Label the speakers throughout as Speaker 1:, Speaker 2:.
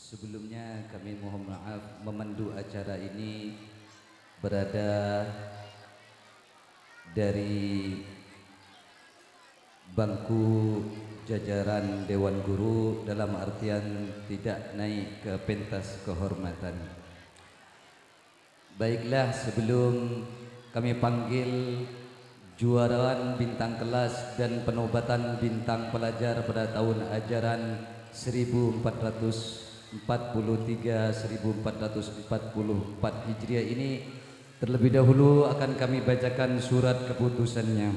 Speaker 1: Sebelumnya kami mohon maaf memandu acara ini berada dari bangku jajaran Dewan Guru, dalam artian tidak naik ke pentas kehormatan. Baiklah, sebelum kami panggil juaraan bintang kelas dan penobatan bintang pelajar pada tahun ajaran 1443-1444 Hijriah ini, terlebih dahulu akan kami bacakan surat keputusannya.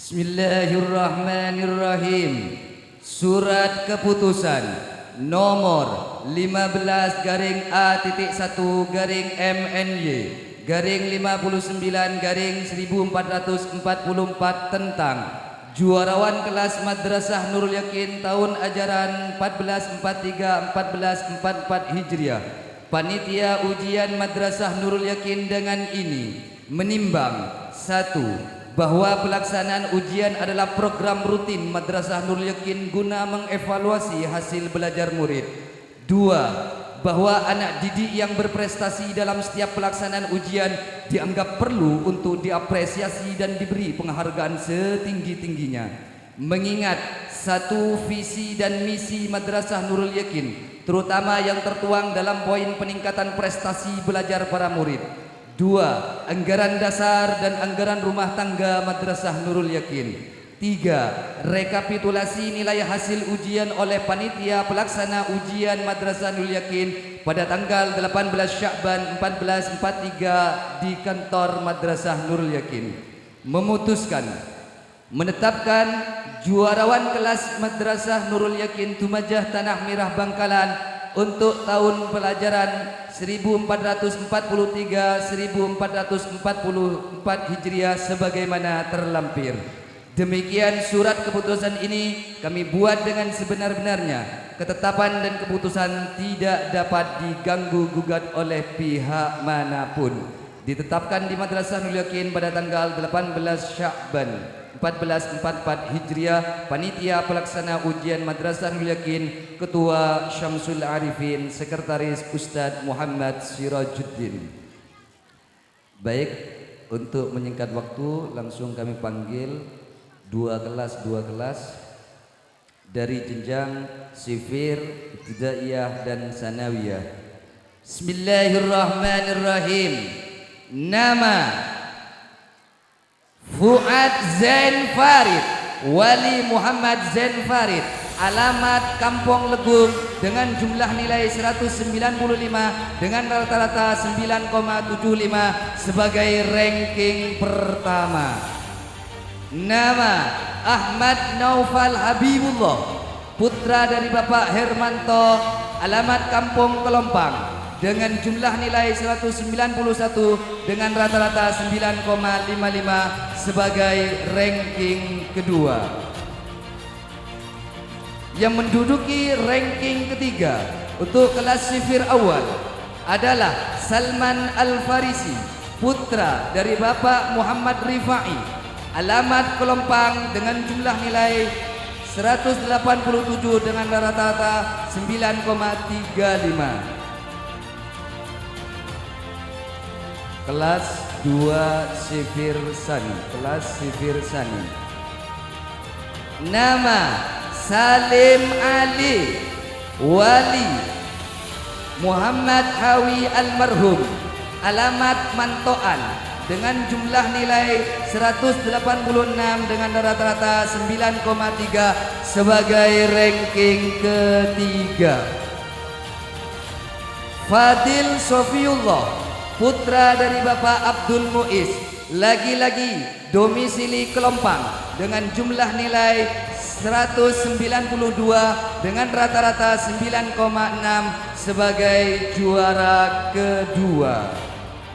Speaker 1: Bismillahirrahmanirrahim. Surat keputusan nomor 15-A-1-MNY-59-1444 tentang juarawan kelas Madrasah Nurul Yakin tahun ajaran 1443-1444 Hijriah. Panitia ujian Madrasah Nurul Yakin dengan ini menimbang: 1. Bahwa pelaksanaan ujian adalah program rutin Madrasah Nurul Yakin guna mengevaluasi hasil belajar murid. 2. Bahwa anak didik yang berprestasi dalam setiap pelaksanaan ujian dianggap perlu untuk diapresiasi dan diberi penghargaan setinggi-tingginya. Mengingat 1. Visi dan misi Madrasah Nurul Yakin, terutama yang tertuang dalam poin peningkatan prestasi belajar para murid. 2. Anggaran dasar dan anggaran rumah tangga Madrasah Nurul Yakin. 3. Rekapitulasi nilai hasil ujian oleh panitia pelaksana ujian Madrasah Nurul Yakin pada tanggal 18 Syakban 1443 di kantor Madrasah Nurul Yakin. Memutuskan menetapkan juarawan kelas Madrasah Nurul Yakin Tumajah Tanah Merah Bangkalan untuk tahun pelajaran 1443-1444 Hijriah sebagaimana terlampir. Demikian surat keputusan ini kami buat dengan sebenar-benarnya. Ketetapan dan keputusan tidak dapat diganggu gugat oleh pihak manapun. Ditetapkan di Madrasah Nurul Yakin pada tanggal 18 Syakban 1444 Hijriah. Panitia pelaksana ujian Madrasah Nurul Yakin, Ketua Syamsul Arifin, Sekretaris Ustadz Muhammad Sirajuddin. Baik, untuk menyingkat waktu langsung kami panggil dua kelas dari jenjang sifir, ibtidaiyah dan sanawiyah. Bismillahirrahmanirrahim. Nama Fuad Zain Farid, Wali Muhammad Zain Farid. Alamat Kampung Legung dengan jumlah nilai 195 dengan rata-rata 9,75 sebagai ranking pertama. Nama Ahmad Naufal Habibullah, putra dari Bapak Hermanto. Alamat Kampung Kelompang dengan jumlah nilai 191 dengan rata-rata 9,55 sebagai ranking kedua. Yang menduduki ranking ketiga untuk kelas sifir awal adalah Salman Al-Farisi, putra dari Bapak Muhammad Rifai. Alamat Kelompang dengan jumlah nilai 187 dengan rata-rata 9,35. Kelas 2 sifir sani, kelas sifir sani. Nama Salim Ali, Wali Muhammad Hawi Almarhum. Alamat Mantoan dengan jumlah nilai 186 dengan rata-rata 9,3 sebagai ranking ketiga. Fadil Sofiullah, putra dari Bapak Abdul Muiz, lagi-lagi domisili Kelompang dengan jumlah nilai 192 dengan rata-rata 9,6 sebagai juara kedua.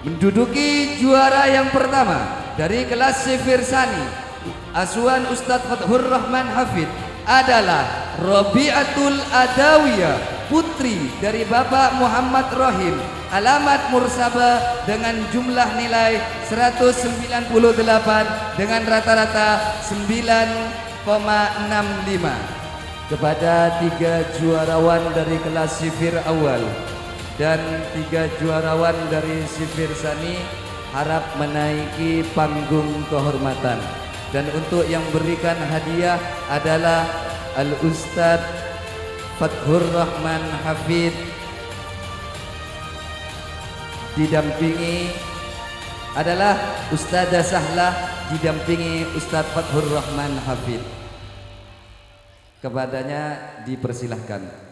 Speaker 1: Menduduki juara yang pertama dari kelas sifir sani asuhan Ustadz Fathur Rahman Hafid adalah Robiatul Adawiyah, putri dari Bapak Muhammad Rohim. Alamat Mursabah dengan jumlah nilai 198 dengan rata-rata 9,65. kepada 3 juarawan dari kelas sifir awal dan 3 juarawan dari sifir sani harap menaiki panggung kehormatan. Dan untuk yang berikan hadiah adalah Al-Ustadz Fathur Rahman Hafid didampingi adalah Ustadzah Sahlah didampingi Ustadz Fathur Rahman Hafid. Kepadanya dipersilahkan.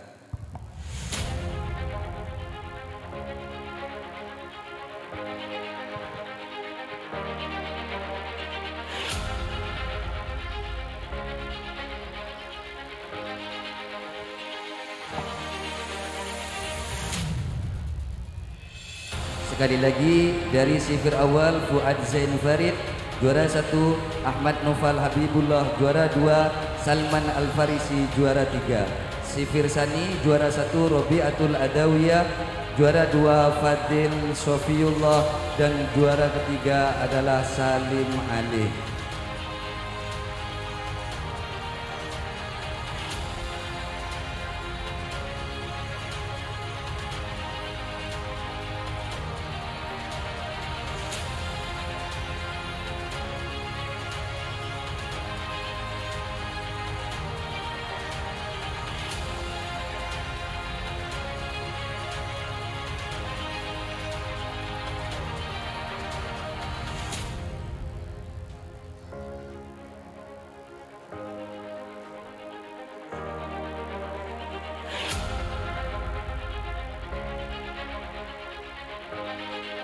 Speaker 1: Sekali lagi dari sifir awal Fuad Zain Farid, juara 1 Ahmad Noval Habibullah, juara 2 Salman Al-Farisi, juara 3 sifir sani, juara 1 Robiatul Adawiyah, juara 2 Fadil Sofiullah, dan juara ketiga adalah Salim Ali.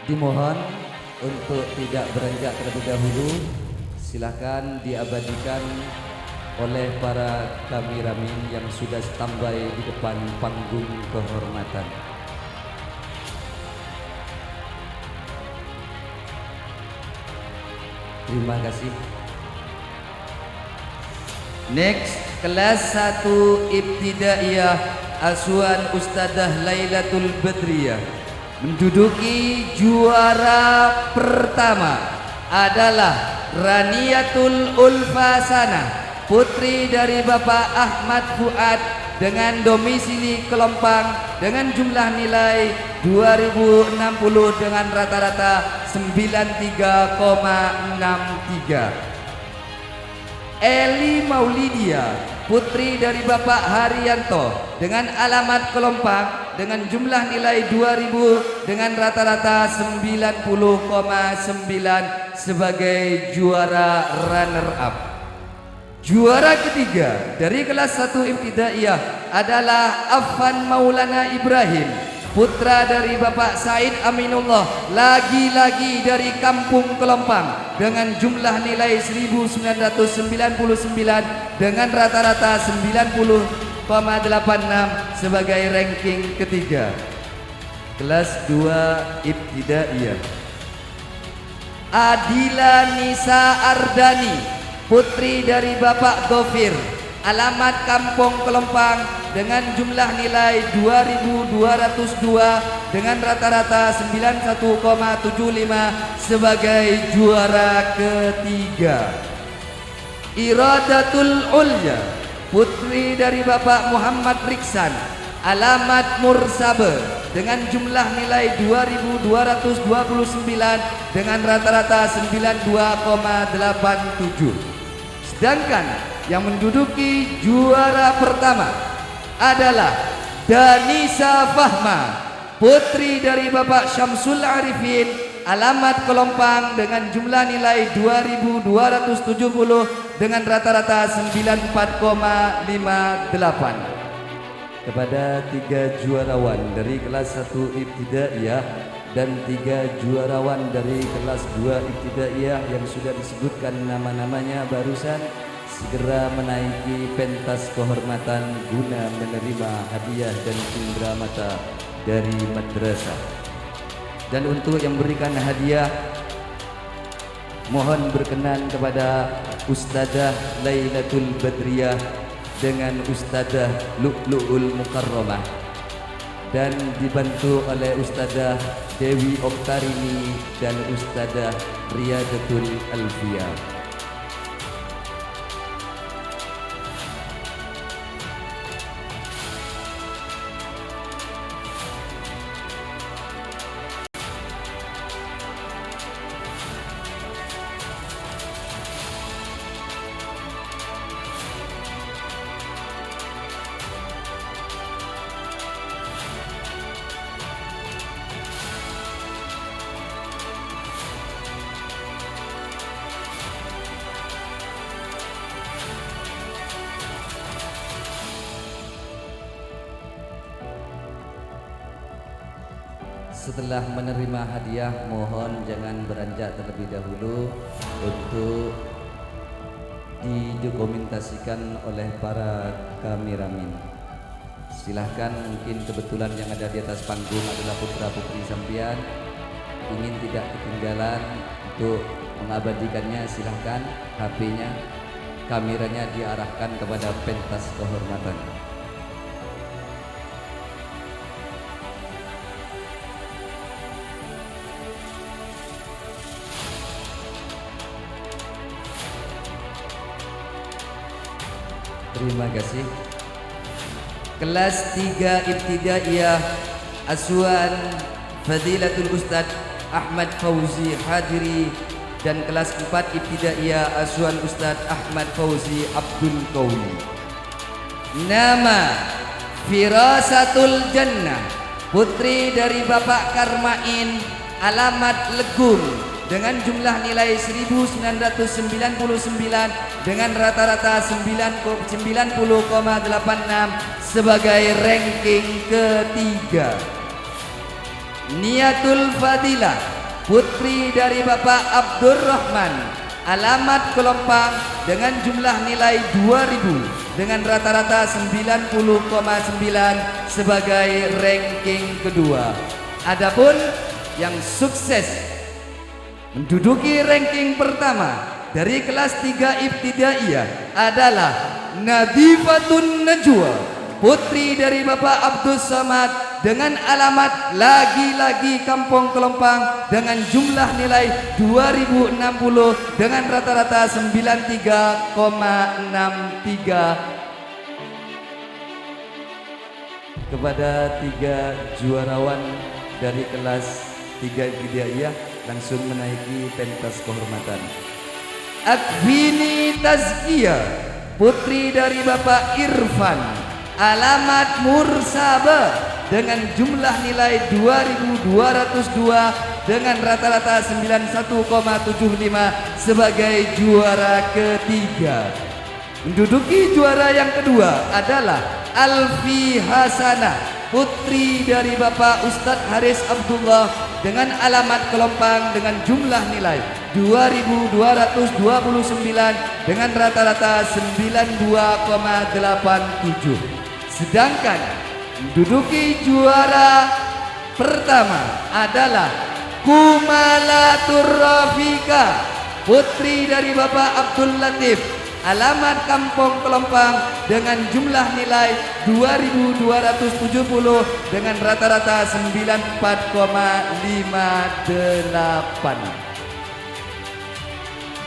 Speaker 1: Dimohon untuk tidak beranjak terlebih dahulu, silakan diabadikan oleh para kameramen yang sudah standby di depan panggung kehormatan. Terima kasih. Next, kelas 1 Ibtidaiyah Asuhan Ustadzah Lailatul Badriyah. Menduduki juara pertama adalah Raniyatul Ulfasana, putri dari Bapak Ahmad Fuad dengan domisili Kelompang dengan jumlah nilai 2060 dengan rata-rata 93,63. Eli Maulidia, putri dari Bapak Haryanto dengan alamat Kelompang dengan jumlah nilai 2000 dengan rata-rata 90,9 sebagai juara runner up. Juara ketiga dari kelas 1 Ibtidaiyah adalah Afan Maulana Ibrahim, putra dari Bapak Said Aminullah, lagi-lagi dari Kampung Kelompang dengan jumlah nilai 1999 dengan rata-rata 90,86 sebagai ranking ketiga. Kelas 2 Ibtidaiyah Adila Nisa Ardani, putri dari Bapak Gofir, alamat Kampung Kelompang dengan jumlah nilai 2202 dengan rata-rata 91,75 sebagai juara ketiga. Iradatul Ulya, putri dari Bapak Muhammad Riksan, alamat Mursabe dengan jumlah nilai 2229 dengan rata-rata 92,87. Sedangkan yang menduduki juara pertama adalah Danisa Fahma, putri dari Bapak Syamsul Arifin, alamat Kelompang dengan jumlah nilai 2270 dengan rata-rata 94,58. Kepada 3 juarawan dari kelas 1 Ibtidaiyah dan 3 juarawan dari kelas 2 Ibtidaiyah yang sudah disebutkan nama-namanya barusan, segera menaiki pentas kehormatan guna menerima hadiah dan cindera mata dari madrasah. Dan untuk yang berikan hadiah, mohon berkenan kepada Ustadzah Lailatul Badriyah dengan Ustadzah Lu'lu'ul Mukarramah dan dibantu oleh Ustadzah Dewi Oktarini dan Ustadzah Riyadatul Alfiyah. setelah menerima hadiah mohon jangan beranjak terlebih dahulu untuk didokumentasikan oleh para kameramen. Silahkan, mungkin kebetulan yang ada di atas panggung adalah putra putri sampian, ingin tidak ketinggalan untuk mengabadikannya, silahkan HP-nya, kameranya diarahkan kepada pentas kehormatan. Terima kasih. Kelas 3 Ibtidaiyah Aswan Fadilatul Ustad Ahmad Fauzi Hadiri dan kelas 4 Ibtidaiyah Aswan Ustad Ahmad Fauzi Abdul Qawi. Nama Firasatul Jannah, putri dari Bapak Karmain, alamat Legung, dengan jumlah nilai 1999 dengan rata-rata 90,86 sebagai ranking ketiga. Niatul Fadilah, putri dari Bapak Abdurrahman, alamat Kelompang, dengan jumlah nilai 2000 dengan rata-rata 90,9 sebagai ranking kedua. Adapun yang sukses menduduki ranking pertama dari kelas 3 Ibtidaiyah adalah Nadifatun Najwa, putri dari Bapak Abdul Samad, dengan alamat lagi-lagi Kampung Kelompang, dengan jumlah nilai 2060 dengan rata-rata 93,63. Kepada 3 juarawan dari kelas 3 Ibtidaiyah langsung menaiki pentas kehormatan. Akvini Tazkiyah, putri dari Bapak Irfan, alamat Mursaba, dengan jumlah nilai 2202 dengan rata-rata 91,75 sebagai juara ketiga. Menduduki juara yang kedua adalah Alfi Hasanah, putri dari Bapak Ustadz Haris Abdullah, dengan alamat Kelompang, dengan jumlah nilai 2229 dengan rata-rata 92,87. Sedangkan menduduki juara pertama adalah Kumalatur Rafika, putri dari Bapak Abdul Latif, alamat Kampung Kelompang, dengan jumlah nilai 2270 dengan rata-rata 94,58.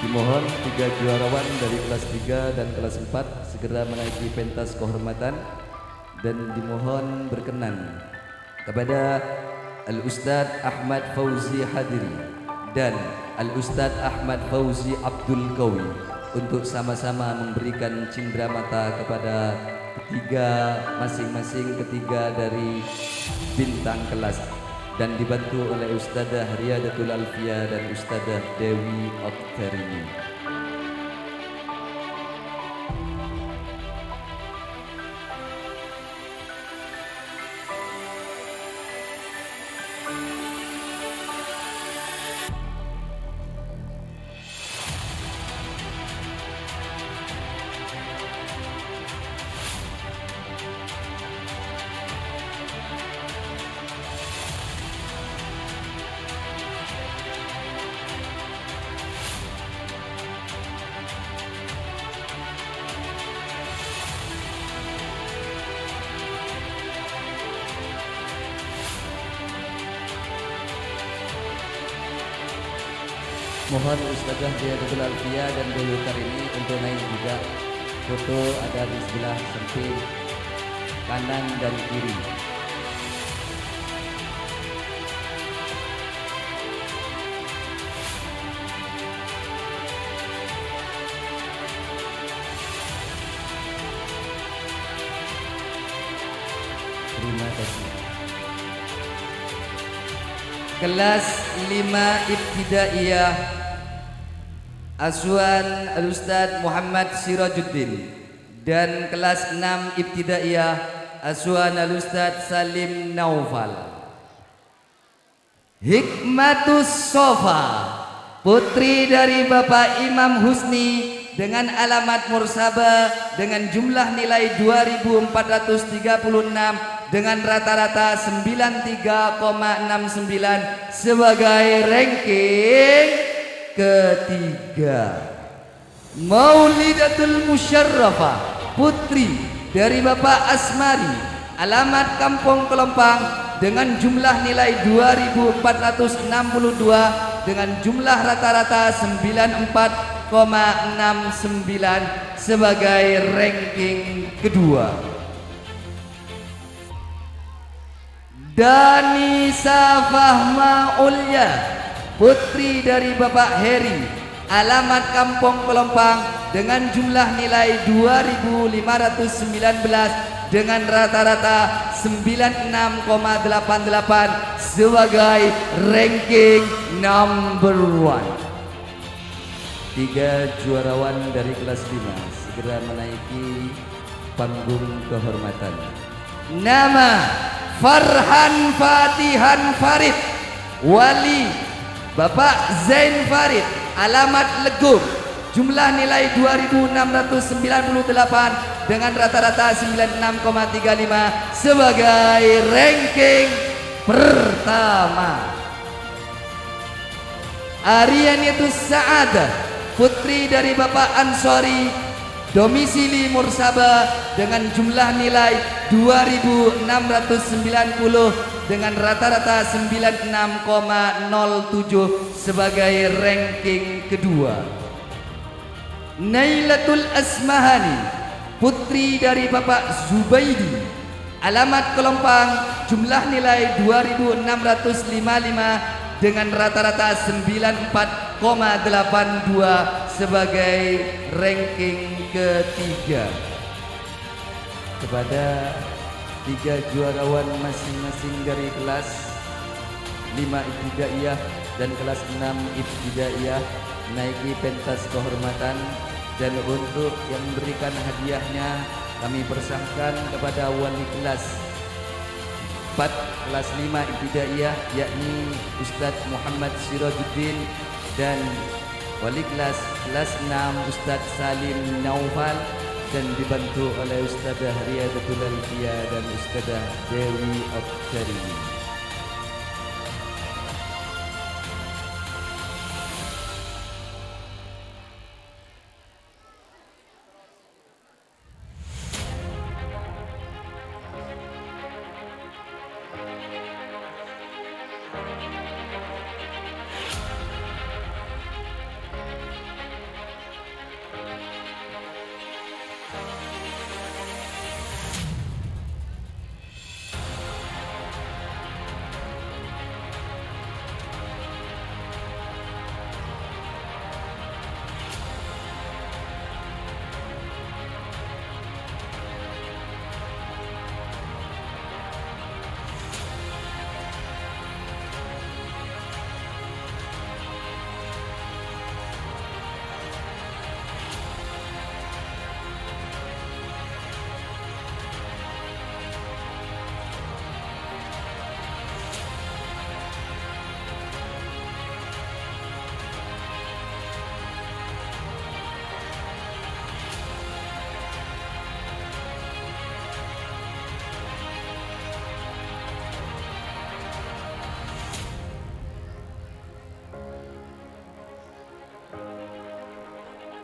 Speaker 1: Dimohon 3 juarawan dari kelas 3 dan kelas 4 segera menaiki pentas kehormatan, dan dimohon berkenan kepada Al-Ustadz Ahmad Fauzi Hadiri dan Al-Ustadz Ahmad Fauzi Abdul Qawi untuk sama-sama memberikan cindera mata kepada masing-masing ketiga dari bintang kelas, dan dibantu oleh Ustadzah Riyadatul Alfia dan Ustadzah Dewi Oktarini. Mohon Ustadzah Riyadatul Alfia dan Dewi Oktarini untuk naik juga. Foto ada di sebelah samping kanan dan kiri. Terima kasih. Kelas 5 Ibtidaiyah Aswan Al-Ustadz Muhammad Sirajuddin dan kelas 6 Ibtidaiyah Aswan Al-Ustadz Salim Naufal. Hikmatus Sofa, putri dari Bapak Imam Husni dengan alamat Mursaba dengan jumlah nilai 2436 dengan rata-rata 93,69 sebagai ranking ketiga. Maulidatul Musyarrafah, putri dari Bapak Asmari, alamat Kampung Kelempang dengan jumlah nilai 2462 dengan jumlah rata-rata 94,69 sebagai ranking kedua. Danisa Fahma Ulya, putri dari Bapak Heri, alamat Kampung Kelempang dengan jumlah nilai 2519 dengan rata-rata 96,88 sebagai ranking number 1. 3 juarawan dari kelas 5 segera menaiki panggung kehormatan. Nama Farhan Fatihan Farid, wali Bapak Zain Farid, alamat Legur, jumlah nilai 2698 dengan rata-rata 96,35 sebagai ranking pertama. Arianiatus Sa'adah, putri dari Bapak Ansori, domisili Mursaba dengan jumlah nilai 2690 dengan rata-rata 96,07 sebagai ranking kedua. Nailatul Asmahani, putri dari Bapak Zubaidi, alamat Kelempang, jumlah nilai 2655 dengan rata-rata 94,82 sebagai ranking ketiga. Kepada 3 juarawan masing-masing dari kelas 5 Ibtidaiyah dan kelas 6 Ibtidaiyah naiki pentas kehormatan, dan untuk yang memberikan hadiahnya kami persahkan kepada wali kelas 4 kelas 5 Ibtidaiyah yakni Ustadz Muhammad Sirajuddin dan wali kelas 6 Ustadz Salim Naufal, dan dibantu oleh Ustadzah Riyadatul Alfia dan Ustadzah Dewi Abdarini.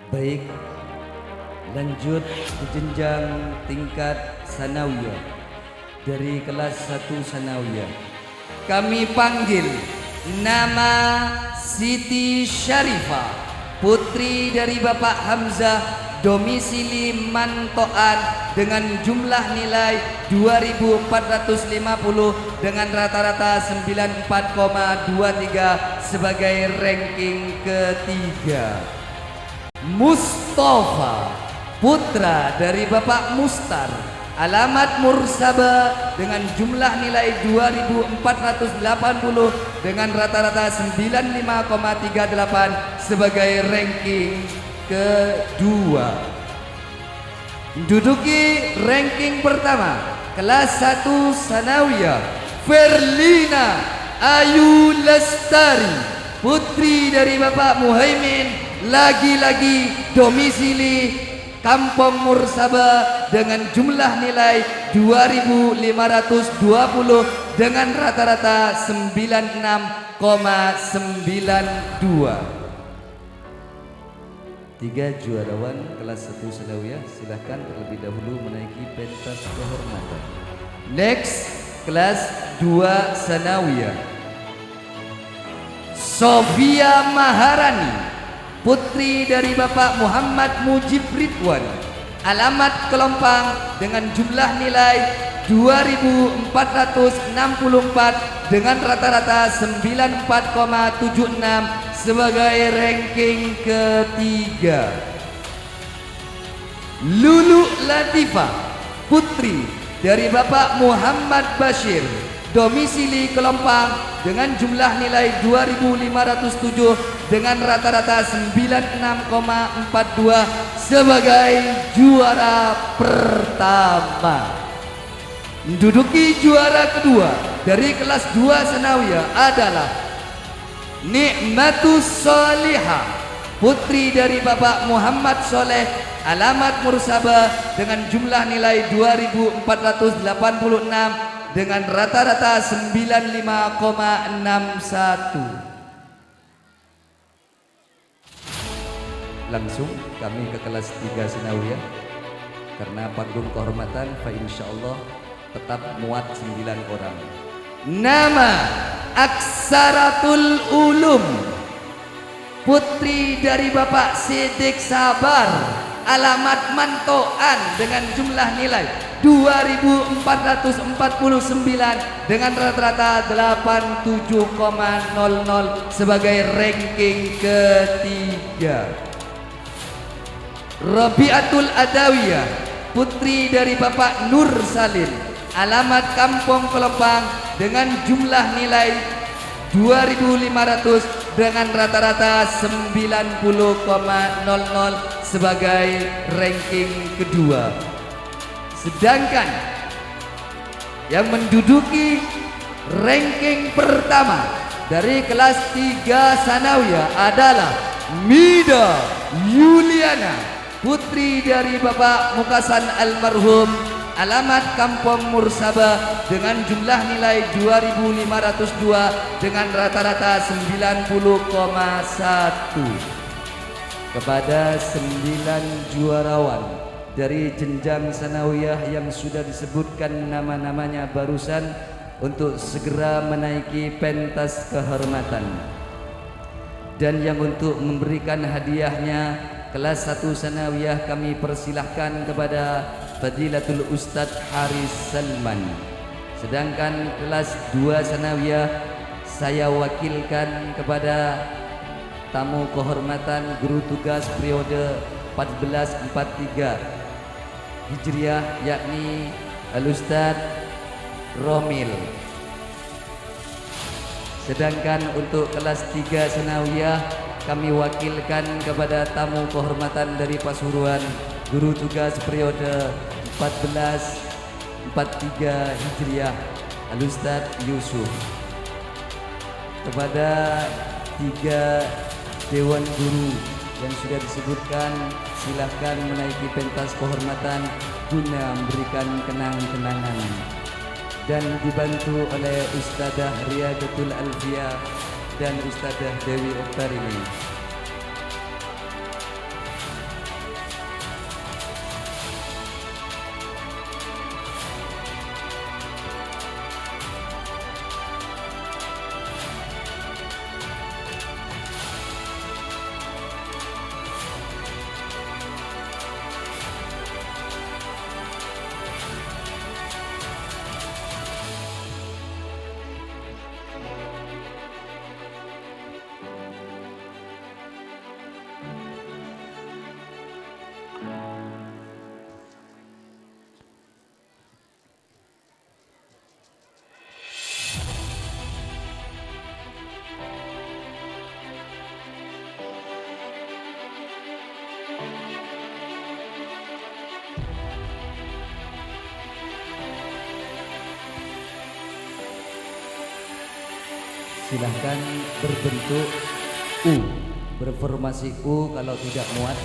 Speaker 1: Baik, lanjut ke jenjang tingkat sanawiyah. Dari kelas 1 sanawiyah kami panggil nama Siti Syarifah, putri dari Bapak Hamzah, domisili Mantoan dengan jumlah nilai 2450 dengan rata-rata 94,23 sebagai ranking ketiga. Mustafa, putra dari Bapak Mustar, alamat Mursaba dengan jumlah nilai 2480 dengan rata-rata 95,38 sebagai ranking kedua. Duduki ranking pertama kelas 1 sanawiyah Ferlina, Ayu Lestari, putri dari Bapak Muhaimin, lagi-lagi domisili Kampung Mursaba dengan jumlah nilai 2.520 dengan rata-rata 96,92. 3 juarawan kelas 1 sanawiyah silahkan terlebih dahulu menaiki pentas kehormatan. Next, kelas 2 sanawiyah. Sofia Maharani, putri dari Bapak Muhammad Mujib Ridwan, alamat Kelompang dengan jumlah nilai 2.464 dengan rata-rata 94,76 sebagai ranking ketiga. Lulu Latifah, putri dari Bapak Muhammad Bashir, domisili Kelompang dengan jumlah nilai 2.507 dengan rata-rata 96,42 sebagai juara pertama. Menduduki juara kedua dari kelas 2 sanawiyah adalah Nikmatus Solihah, putri dari Bapak Muhammad Soleh, alamat Mursaba dengan jumlah nilai 2.486 dengan rata-rata 95,61. Langsung kami ke kelas 3 sanawiyah karena panggung kehormatan fa insyaallah tetap muat 9 orang. Nama Aksaratul Ulum, putri dari Bapak Sidik Sabar, alamat Mantoan dengan jumlah nilai 2.449 dengan rata-rata 87,00 sebagai ranking ketiga. Rabiatul Adawiyah, putri dari Bapak Nur Salim, alamat Kampung Kelompang dengan jumlah nilai 2.500 dengan rata-rata 90,00 sebagai ranking kedua. Sedangkan yang menduduki ranking pertama dari kelas 3 sanawiyah adalah Mida Yuliana, putri dari Bapak Mukasan almarhum, alamat Kampung Mursaba dengan jumlah nilai 2.502 dengan rata-rata 90,1. Kepada 9 juarawan dari jenjang sanawiyah yang sudah disebutkan nama-namanya barusan untuk segera menaiki pentas kehormatan. Dan yang untuk memberikan hadiahnya kelas 1 sanawiyah kami persilahkan kepada Fadilatul Ustadz Haris Salman. Sedangkan kelas 2 sanawiyah saya wakilkan kepada tamu kehormatan guru tugas periode 1443 Hijriah yakni Al-Ustadz Romil. Sedangkan untuk kelas 3 sanawiyah kami wakilkan kepada tamu kehormatan dari Pasuruan guru tugas periode 1443 Hijriah Al-Ustadz Yusuf. Kepada 3 dewan guru yang sudah disebutkan silahkan menaiki pentas kehormatan guna memberikan kenang-kenangan dan dibantu oleh Ustadzah Riyadatul Alfiyah dan Ustadzah Dewi Oktarini. Silahkan berbentuk U, berformasi U kalau tidak muat.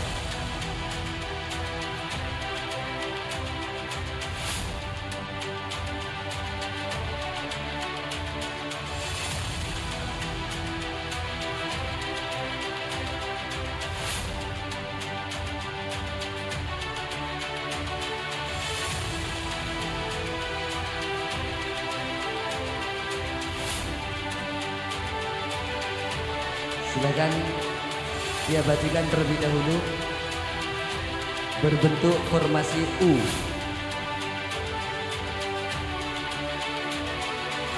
Speaker 1: Silakan diabadikan terlebih dahulu berbentuk formasi U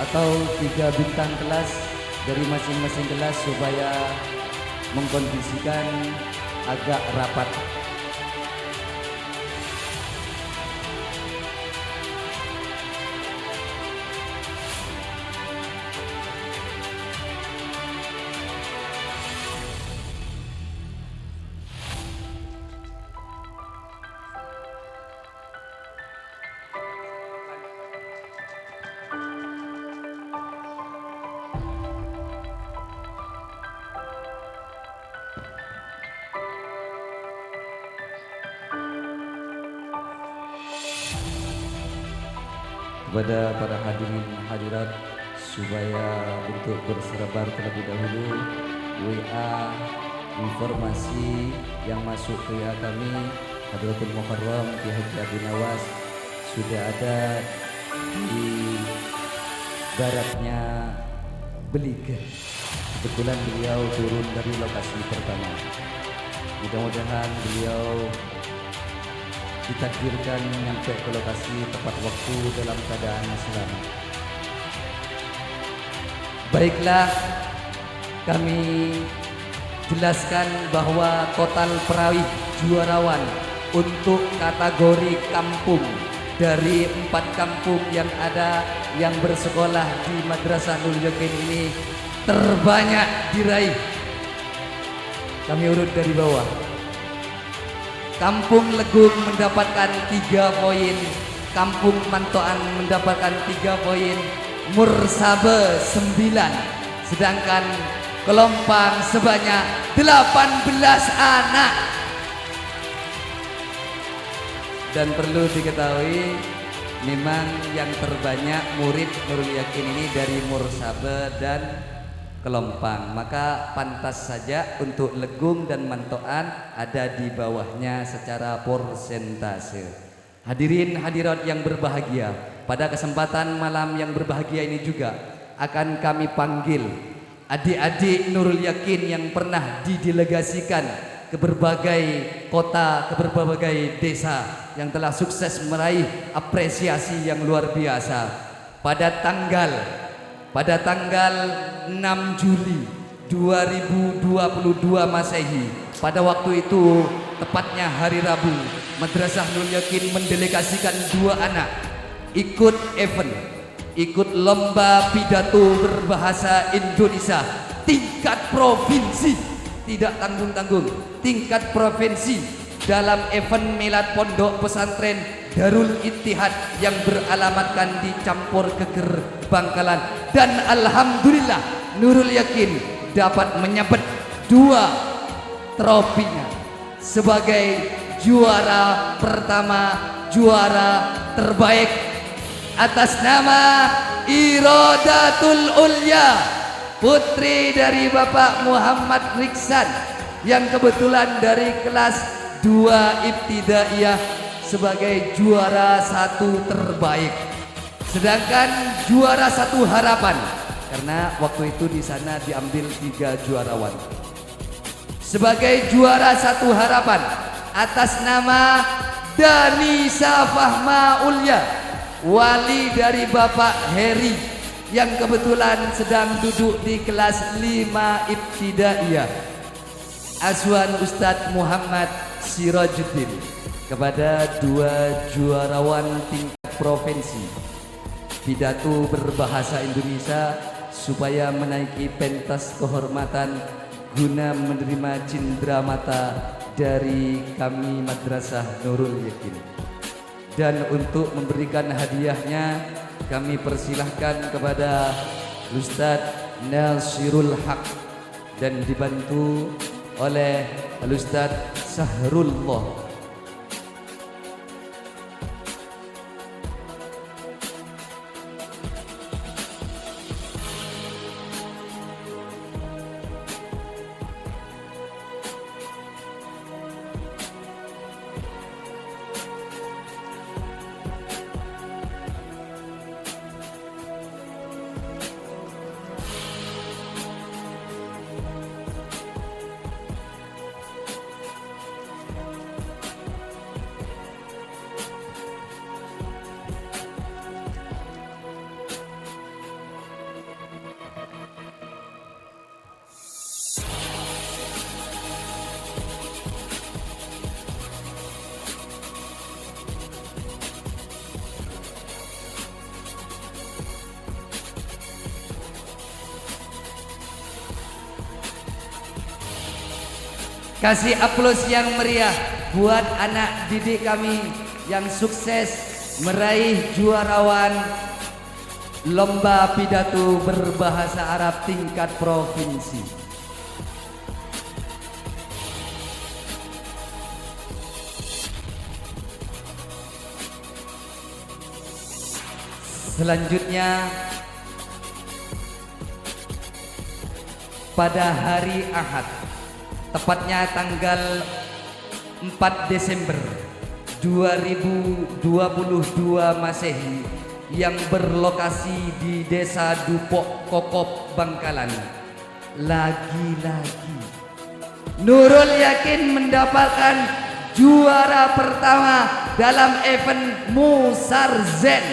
Speaker 1: atau 3 bintang kelas dari masing-masing kelas supaya mengkondisikan agak rapat. Kepada para hadirin hadirat supaya untuk bersabar terlebih dahulu, WA informasi yang masuk ke WA kami Hadratul Mukarram Ki Haji Abu Nawas sudah ada di baratnya Beliger. Kebetulan beliau turun dari lokasi pertama. Mudah-mudahan beliau ditakdirkan nyampe ke lokasi tepat waktu dalam keadaan selamat. Baiklah, kami jelaskan bahwa total peraih juarawan untuk kategori kampung dari 4 kampung yang ada yang bersekolah di Madrasah Nurul Yakin ini terbanyak diraih. Kami urut dari bawah. Kampung Legung mendapatkan 3 poin, Kampung Mantoan mendapatkan 3 poin, Mursabe 9, sedangkan Kelompang sebanyak 18 anak. Dan perlu diketahui memang yang terbanyak murid Nurul Yakin ini dari Mursabe dan Kelompang, maka pantas saja untuk Legung dan Mantoan ada di bawahnya secara persentase. Hadirin hadirat yang berbahagia, pada kesempatan malam yang berbahagia ini juga akan kami panggil adik-adik Nurul Yakin yang pernah didelegasikan ke berbagai kota, ke berbagai desa, yang telah sukses meraih apresiasi yang luar biasa. Pada tanggal 6 Juli 2022 Masehi, pada waktu itu tepatnya hari Rabu, Madrasah Nurul Yakin mendelegasikan 2 anak ikut event, ikut lomba pidato berbahasa Indonesia tingkat provinsi, tidak tanggung-tanggung, tingkat provinsi dalam event Milad Pondok Pesantren Darul Ittihad yang beralamatkan di Campur Geger, Bangkalan. Dan alhamdulillah Nurul Yakin dapat menyabet 2 trofinya sebagai juara pertama, juara terbaik atas nama Irodatul Ulya, putri dari Bapak Muhammad Riksan yang kebetulan dari kelas 2 Ibtidaiyah sebagai juara 1 terbaik. Sedangkan juara 1 harapan, karena waktu itu di sana diambil 3 juarawan. Sebagai juara 1 harapan atas nama Danisa Fahma Ulya, wali dari Bapak Heri yang kebetulan sedang duduk di kelas 5 Ibtidaiyah, Aswan Ustadz Muhammad Sirajuddin. Kepada 2 juarawan tingkat provinsi pidato berbahasa Indonesia supaya menaiki pentas kehormatan guna menerima cindramata dari kami Madrasah Nurul Yakin. Dan untuk memberikan hadiahnya kami persilahkan kepada Ustadz Nasirul Haq dan dibantu oleh Al-Ustaz Sahrullah. Kasih aplaus yang meriah buat anak didik kami yang sukses meraih juarawan lomba pidato berbahasa Arab tingkat provinsi. Selanjutnya pada hari Ahad, tepatnya tanggal 4 Desember 2022 Masehi, yang berlokasi di Desa Dupok Kokop, Bangkalan. Lagi-lagi Nurul Yakin mendapatkan juara pertama dalam event Musarzen,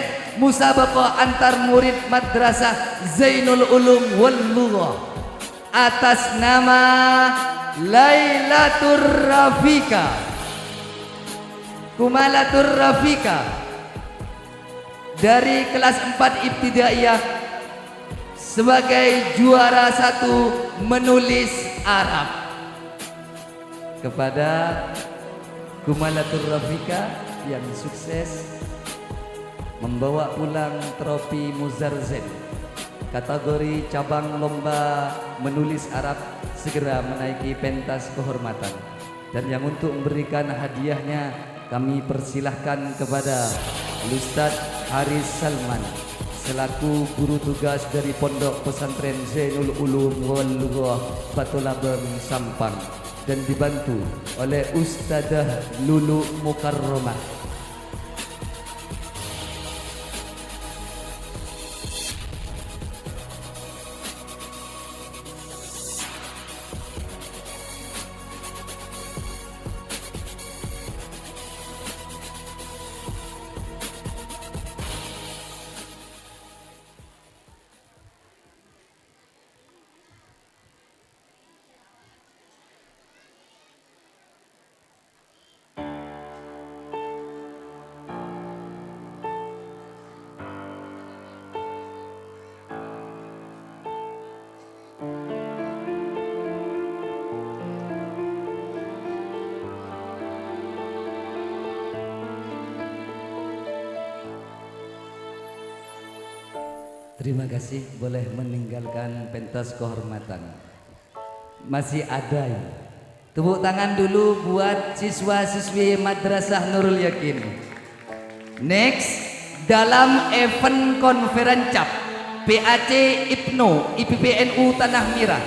Speaker 1: musabaqah antar murid Madrasah Zainul Ulum wal Lughah, atas nama Lailatur Rafika, Kumalatur Rafika dari kelas 4 Ibtidaiyah sebagai juara 1 menulis Arab. Kepada Kumalatur Rafika yang sukses membawa pulang trofi Musarzen kategori cabang lomba menulis Arab, segera menaiki pentas kehormatan. Dan yang untuk memberikan hadiahnya kami persilahkan kepada Ustaz Haris Salman selaku guru tugas dari Pondok Pesantren Zainul Ulum wal Lughah Batulabeng Sampang, dan dibantu oleh Ustadzah Lulu Mukarramah. Terima kasih, boleh meninggalkan pentas kehormatan. Masih ada ya. Tepuk tangan dulu buat siswa-siswi Madrasah Nurul Yakin. Next, dalam event konferen cap PAC IPNO IPPNU Tanah Merah.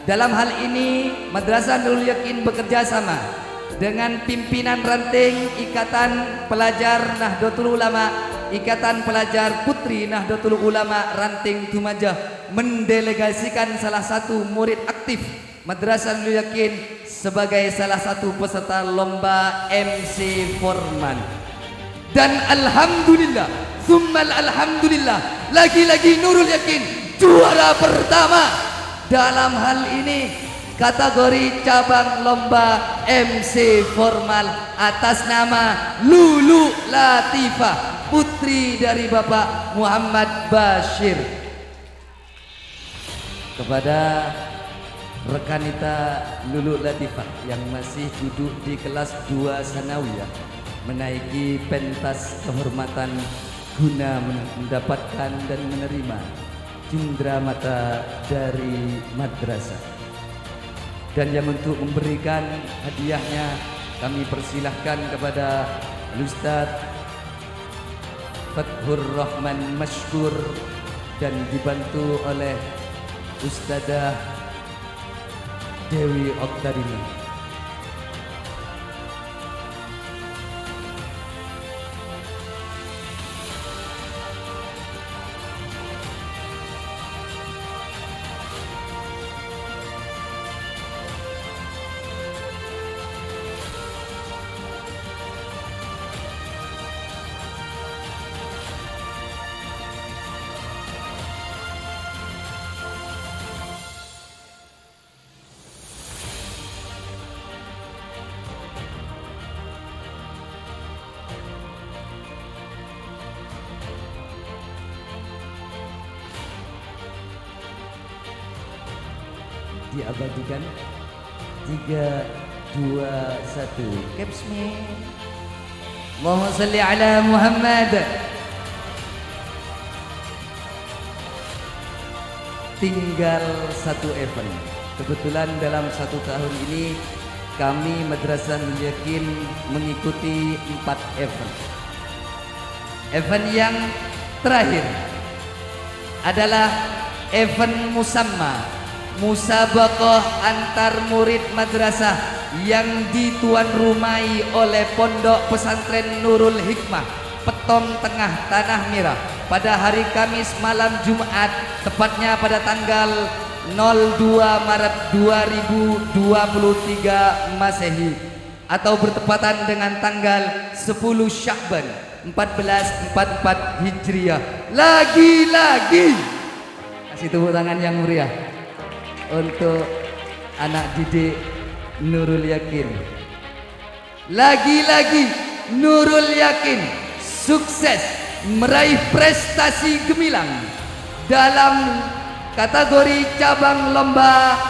Speaker 1: Dalam hal ini Madrasah Nurul Yakin bekerja sama dengan pimpinan ranting Ikatan Pelajar Nahdlatul Ulama, Ikatan Pelajar Putri Nahdlatul Ulama Ranting Tumajah, mendelegasikan salah satu murid aktif Madrasah Nurul Yakin sebagai salah satu peserta lomba MC Forman. Dan alhamdulillah, summal alhamdulillah, lagi-lagi Nurul Yakin juara pertama dalam hal ini kategori cabang lomba MC formal atas nama Lulu Latifah, putri dari Bapak Muhammad Bashir. Kepada rekanita Lulu Latifah yang masih duduk di kelas 2 Sanawiyah, menaiki pentas kehormatan guna mendapatkan dan menerima cindera mata dari madrasah. Dan yang untuk memberikan hadiahnya kami persilahkan kepada Ustaz Fathur Rahman Mashkur dan dibantu oleh Ustazah Dewi Oktarini. Diabadikan 3, 2, 1 Caps me. Allahumma salli ala Muhammad. Tinggal satu event. Kebetulan dalam 1 tahun ini kami Madrasah Nurul Yakin mengikuti 4 event. Event yang terakhir adalah event musamma, musabaqah antar murid madrasah yang dituan rumai oleh Pondok Pesantren Nurul Hikmah Petong Tengah Tanah Merah pada hari Kamis malam Jumat, tepatnya pada tanggal 02 Maret 2023 Masehi atau bertepatan dengan tanggal 10 Sya'ban 1444 Hijriah. Lagi-lagi kasih tepuk tangan yang meriah untuk anak didik Nurul Yakin. Lagi-lagi Nurul Yakin sukses meraih prestasi gemilang dalam kategori cabang lomba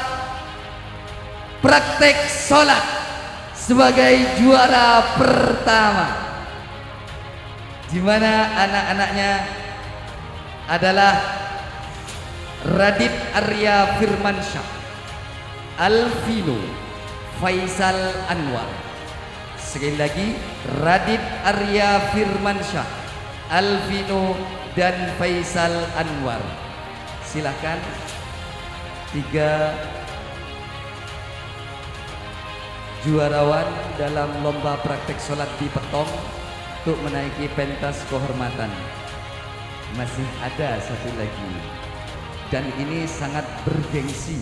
Speaker 1: praktek sholat sebagai juara pertama, di mana anak-anaknya adalah Radit Arya Firmansyah, Alvino Faisal Anwar. Sekali lagi, Radit Arya Firmansyah, Alvino dan Faisal Anwar. Silakan 3 juarawan dalam lomba praktek sholat di Petong untuk menaiki pentas kehormatan. Masih ada satu lagi, dan ini sangat bergengsi,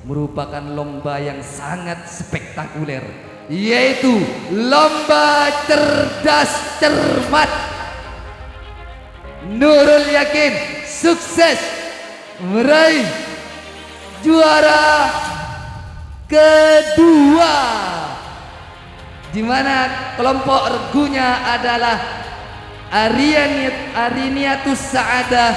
Speaker 1: merupakan lomba yang sangat spektakuler, yaitu lomba cerdas cermat. Nurul Yakin sukses meraih juara kedua, di mana kelompok regunya adalah Ariniatus Sa'adah,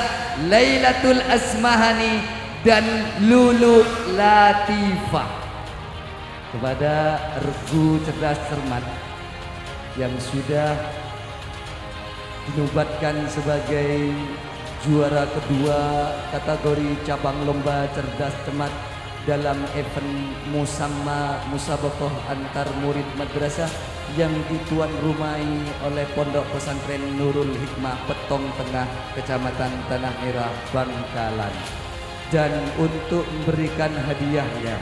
Speaker 1: Lailatul Asmahani dan Lulu Latifah. Kepada regu cerdas cermat yang sudah dinobatkan sebagai juara kedua kategori cabang lomba cerdas cermat dalam event musamma musabaqah antar murid madrasah yang dituan rumai oleh Pondok Pesantren Nurul Hikmah Petong Tengah, Kecamatan Tanah Merah, Bangkalan. Dan untuk memberikan hadiahnya,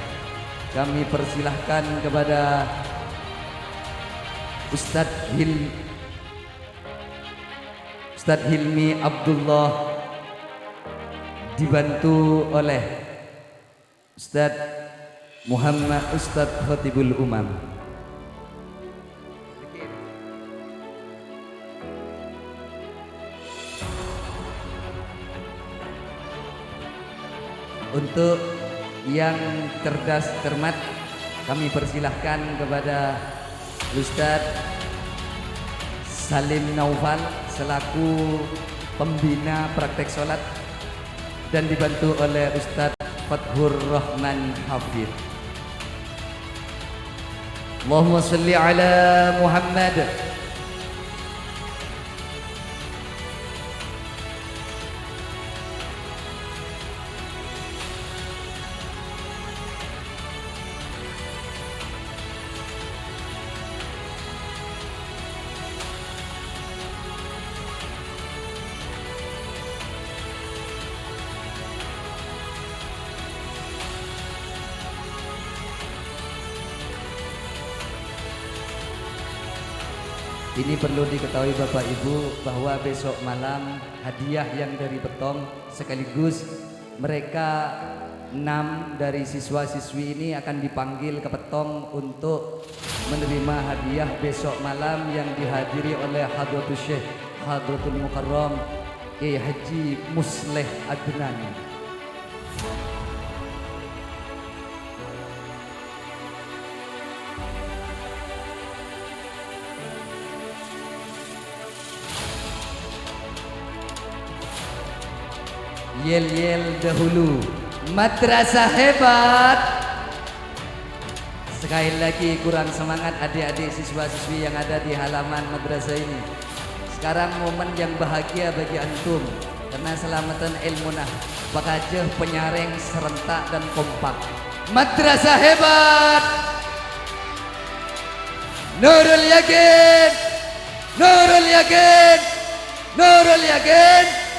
Speaker 1: kami persilahkan kepada Ustadz Hilmi Abdullah dibantu oleh Ustadz Muhammad Ustadz Khatibul Umam. Untuk yang cerdas cermat, kami persilahkan kepada Ustadz Salim Naufal selaku pembina praktek sholat dan dibantu oleh Ustadz Fathur Rahman Hafid. Allahumma salli ala Muhammad. Ini perlu diketahui Bapak Ibu bahwa besok malam hadiah yang dari Betong sekaligus mereka 6 dari siswa-siswi ini akan dipanggil ke Betong untuk menerima hadiah besok malam yang dihadiri oleh Hadratul Syekh Hadratul Mukarram Kiai Haji Musleh Adnan. Yel-yel dahulu, madrasah hebat. Sekali lagi kurang semangat adik-adik siswa-siswi yang ada di halaman madrasah ini. Sekarang momen yang bahagia bagi antum karena selamatan ilmunah bakajeh penyaring serentak dan kompak. Madrasah hebat, Nurul Yakin, Nurul Yakin, Nurul Yakin.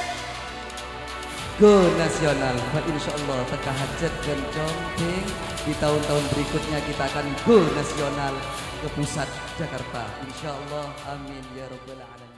Speaker 1: Go nasional, insyaallah teka hajat dan comping di tahun-tahun berikutnya kita akan go nasional ke pusat Jakarta, insyaallah, amin ya rabbal alamin.